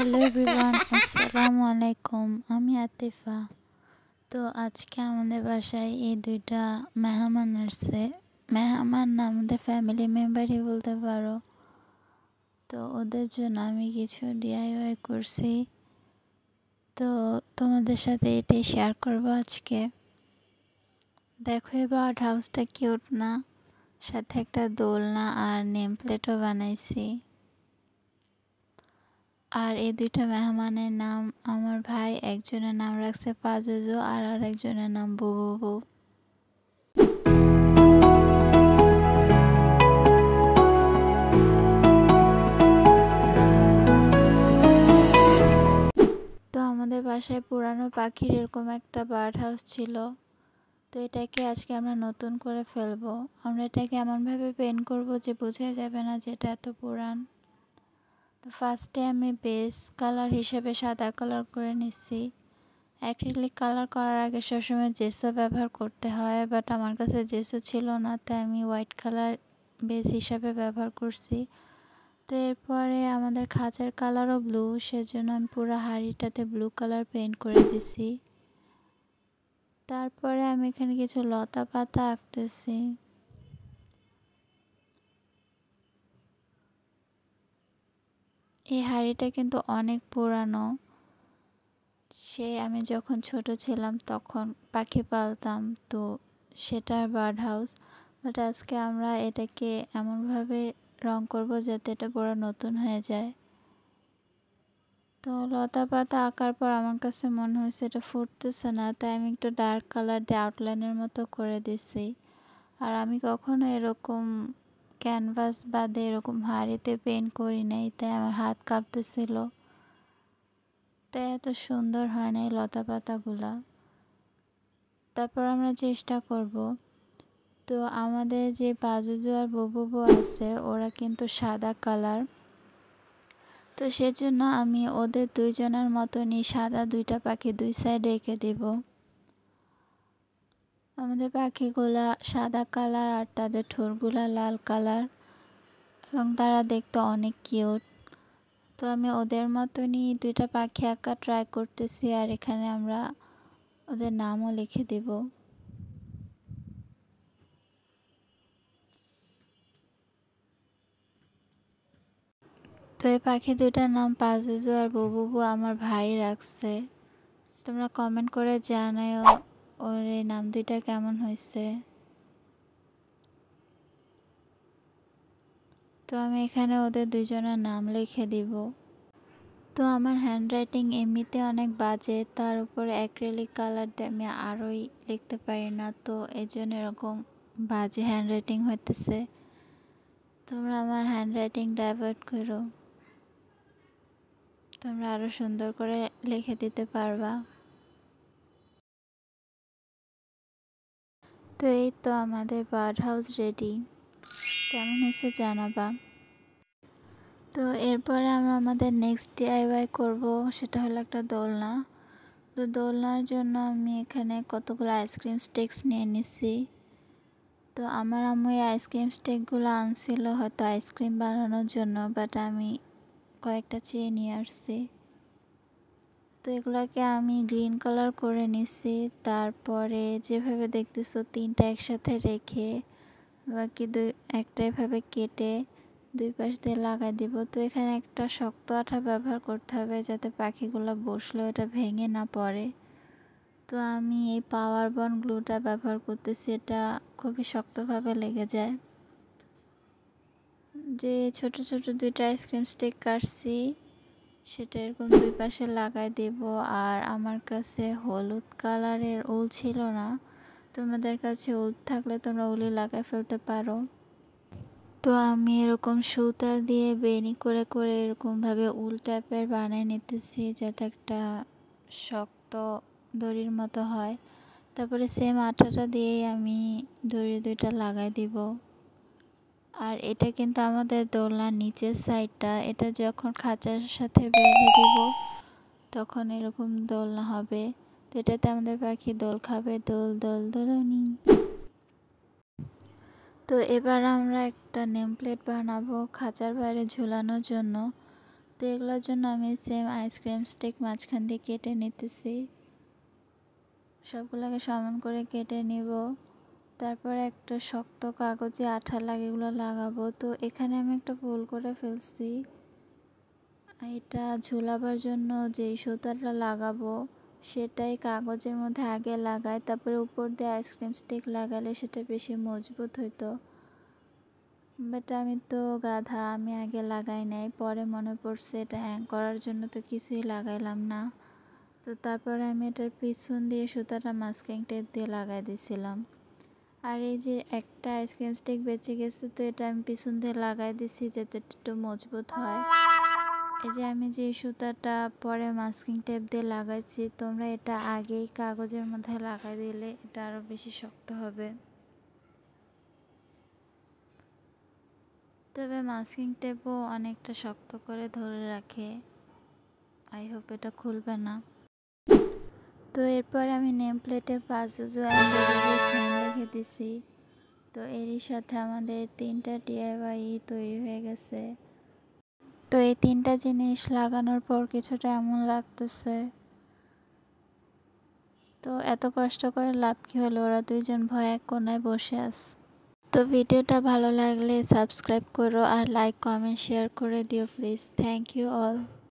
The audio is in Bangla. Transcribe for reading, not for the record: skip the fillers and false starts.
হ্যালো এভরিওয়ান, আসসালামু আলাইকুম। আমি আতিফা। তো আজকে আমাদের বাসায় এই দুইটা মেহমান আসছে। মেহমান না, আমাদের ফ্যামিলি মেম্বারই বলতে পারো। তো ওদের জন্য আমি কিছু ডিআইওয়াই করছি। তো তোমাদের সাথে এটাই শেয়ার করবো আজকে। দেখো এই বার্ড হাউসটা কিউট না? সাথে একটা দোলনা আর নেম প্লেটও বানাইছি। আর এই দুইটা মেহমানের নাম আমার ভাই, একজনের নাম রাখছে পাজুজু আর আরেকজনের নাম বুবু। তো আমাদের বাসায় পুরানো পাখির এরকম একটা বার্ড হাউস ছিল। তো এটাকে আজকে আমরা নতুন করে ফেলবো। আমরা এটাকে এমনভাবে পেন্ট করব যে বোঝা যাবে না যে এটা এত পুরান। তো ফার্স্টে আমি বেস কালার হিসেবে সাদা কালার করে নিচ্ছি। অ্যাক্রিলিক কালার করার আগে সবসময় জেসো ব্যবহার করতে হয়, বাট আমার কাছে জেসো ছিল না, তাই আমি হোয়াইট কালার বেস হিসাবে ব্যবহার করছি। তো এরপরে আমাদের খাঁচার কালারও ব্লু, সেজন্য আমি পুরো হাঁড়িটাতে ব্লু কালার পেন্ট করে দিছি। তারপরে আমি এখানে কিছু লতা পাতা আঁকতেছি। এই হাঁড়িটা কিন্তু অনেক পুরানো। আমি যখন ছোট ছিলাম তখন পাখি পালতাম, তো সেটার বার্ড হাউস। বাট আজকে আমরা এটাকে এমনভাবে রং করব যাতে এটা পুরো নতুন হয়ে যায়। তো লতা পাতা আঁকার পর আমার কাছে মনে হয়েছে এটা ফুটতেছে না, তাই আমি একটু ডার্ক কালার দিয়ে আউটলাইনের মতো করে দিছি। আর আমি কখনো এরকম ক্যানভাস বাদে এরকম হাঁড়িতে পেন্ট করি নাই, তাই আমার হাত কাঁপতেছিল, তাই এত সুন্দর হয় না এই লতা পাতাগুলা। তারপর আমরা চেষ্টা করব। তো আমাদের যে পাজুজু আর বুবু আছে ওরা কিন্তু সাদা কালার, তো সেজন্য আমি ওদের দুইজনের মতনই সাদা দুইটা পাখি দুই সাইডে এঁকে দেব। আমাদের পাখিগুলা সাদা কালার আর তাদের ঠোঁটগুলা লাল কালার, এবং তারা দেখতে অনেক কিউট। তো আমি ওদের মতনই দুইটা পাখি আঁকা ট্রাই করতেছি, আর এখানে আমরা ওদের নামও লিখে দেব। তো এই পাখি দুইটার নাম পাজুজু আর বুবু আমার ভাই রাখছে। তোমরা কমেন্ট করে জানাও ওর এই নাম দুইটা কেমন হয়েছে। তো আমি এখানে ওদের দুইজনের নাম লিখে দিব। তো আমার হ্যান্ডরাইটিং এমনিতে অনেক বাজে, তার উপর অ্যাক্রিলিক কালার দিয়ে আমি আরোই লিখতে পারি না, তো এই জন্য এরকম বাজে হ্যান্ডরাইটিং হইতেছে। তোমরা আমার হ্যান্ডরাইটিংটা অ্যাভয়েড করো, তোমরা আরও সুন্দর করে লিখে দিতে পারবা। তো এই তো আমাদের বার্ড হাউস রেডি। কেমন হয়েছে জানাবা। তো এরপরে আমরা আমাদের নেক্সট ডিআইওয়াই করব, সেটা হলো একটা দোলনা। তো দোলনার জন্য আমি এখানে কতগুলো আইসক্রিম স্টিক্স নিয়ে নিছি। তো আমার আম্মু এই আইসক্রিম স্টিকগুলো আনছিল হয়তো আইসক্রিম বানানোর জন্য, বাট আমি কয়েকটা চেয়ে নিয়ে আসছি। তো এগুলোকে আমি গ্রিন কালার করে নিছি। তারপরে যেভাবে দেখতেছো তিনটা একসাথে রেখে বাকি একটা এভাবে কেটে দুই পাশ দিয়ে লাগাই দিব। তো এখানে একটা শক্ত আঠা ব্যবহার করতে হবে যাতে পাখিগুলো বসলেও এটা ভেঙে না পড়ে। তো আমি এই পাওয়ার বন্ড গ্লুটা ব্যবহার করতেছি, এটা খুবই শক্তভাবে লেগে যায়। যে ছোট ছোট দুইটা আইসক্রিম স্টিক কাটছি সেটা এরকম দুই পাশে লাগাই দেব। আর আমার কাছে হলুদ কালারের উল ছিল না, তোমাদের কাছে উল থাকলে তোমরা উলই লাগাই ফেলতে পারো। তো আমি এরকম সুতা দিয়ে বেনি করে করে এরকমভাবে উল টাইপের বানিয়ে নিতেছি যাতে একটা শক্ত দড়ির মতো হয়। তারপরে সেম আঠাটা দিয়েই আমি দড়ি দুইটা লাগাই দিব। আর এটা কিন্তু আমাদের দোলনার নিচের সাইডটা, এটা যখন খাঁচার সাথে বেঁধে দিব তখন এরকম দোলনা হবে। তো এটাতে আমাদের পাখি দোল খাবে, দোল দোল দোলনি। তো এবার আমরা একটা নেম প্লেট বানাবো খাঁচার বাইরে ঝুলানোর জন্য। তো এগুলোর জন্য আমি সেম আইসক্রিম স্টিক মাঝখান দিয়ে কেটে নিতেছি। সবগুলোকে সমান করে কেটে নিব। তারপর একটা শক্ত কাগজে আঠা লাগে এগুলো লাগাবো। তো এখানে আমি একটা ভুল করে ফেলছি। এটা ঝুলাবার জন্য যেই সুতাটা লাগাবো সেটাই কাগজের মধ্যে আগে লাগাই, তারপরে উপর দিয়ে আইসক্রিম স্টিক লাগালে সেটা বেশি মজবুত হইতো। বাট আমি তো গাধা, আমি আগে লাগাই নাই, পরে মনে পড়ছে এটা হ্যাং করার জন্য তো কিছুই লাগাইলাম না। তো তারপরে আমি এটার পিছন দিয়ে সুতাটা মাস্কিং টেপ দিয়ে লাগাই দিয়েছিলাম। আর এই যে একটা আইসক্রিম স্টিক বেঁচে গেছে, তো এটা আমি পিছন দিয়ে লাগাই দিছি যাতে একটু মজবুত হয়। এই যে আমি যে সুতাটা পরে মাস্কিং টেপ দিয়ে লাগাইছি, তোমরা এটা আগেই কাগজের মধ্যে লাগাই দিলে এটা আরও বেশি শক্ত হবে। তবে মাস্কিং টেপও অনেকটা শক্ত করে ধরে রাখে। আই হোপ এটা খুলবে না। তো এরপর আমি নেম প্লেটে পাজুজু অ্যান্ড বেবিজ হোম লিখে দিছি। তো এরই সাথে আমাদের 3টা DIY তৈরি হয়ে গেছে। তো এই 3টা জিনিস লাগানোর পর কিছুটা এমন লাগতেছে। তো এত কষ্ট করে লাভ কি হলো, ওরা দুইজন ভয়ে এক কোনায় বসে আছে। তো ভিডিওটা ভালো লাগলে সাবস্ক্রাইব করো আর লাইক কমেন্ট শেয়ার করে দিও প্লিজ। Thank you all.